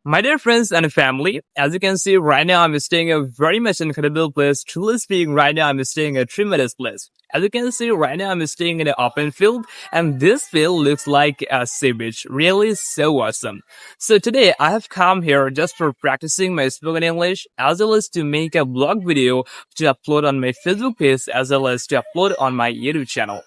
My dear friends and family, as you can see right now, I'm staying in a very much incredible place. Truly speaking, right now, I'm staying in a tremendous place. As you can see right now, I'm staying in an open field, and this field looks like a sea beach. Really so awesome. So today, I have come here just for practicing my spoken English, as well as to make a vlog video to upload on my Facebook page, as well as to upload on my YouTube channel.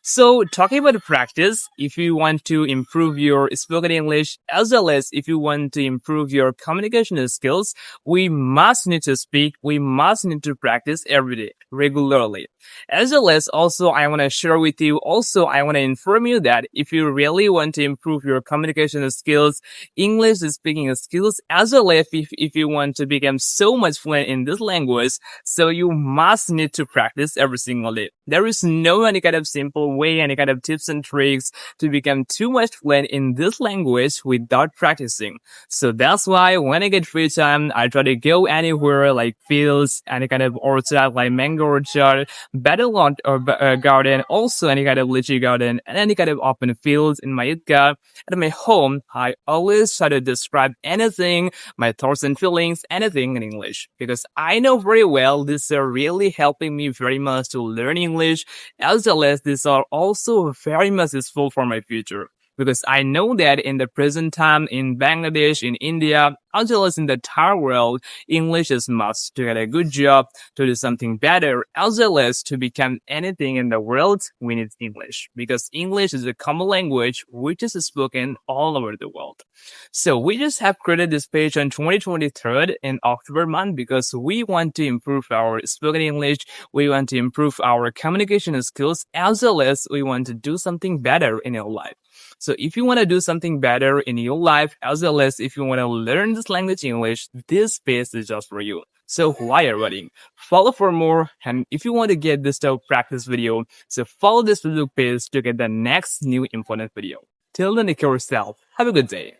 So, talking about practice, if you want to improve your spoken English as well as if you want to improve your communication skills, we must need to speak, we must need to practice every day, regularly. As well as also, I want to share with you, also, I want to inform you that if you really want to improve your communication skills, English speaking skills, as well as if you want to become so much fluent in this language, so you must need to practice every single day. There is no any kind of simple way, any kind of tips and tricks to become too much fluent in this language without practicing. So that's why when I get free time, I try to go anywhere like fields, any kind of orchard like mango orchard, battleground or garden, also any kind of lychee garden, and any kind of open fields in my Idga. At my home, I always try to describe anything, my thoughts and feelings, anything in English, because I know very well these are really helping me very much to learn English, as well as these are also very much useful for my future. Because I know that in the present time in Bangladesh, in India, as well as in the entire world, English is must to get a good job, to do something better, as well as to become anything in the world, we need English. Because English is a common language which is spoken all over the world. So we just have created this page on 2023 in October month because we want to improve our spoken English, we want to improve our communication skills, as well as we want to do something better in your life. So if you want to do something better in your life, as well as if you want to learn this language English, this space is just for you. So why are you waiting? Follow for more, and if you want to get this type of practice video, so follow this Facebook page to get the next new important video. Till then, take care of yourself. Have a good day.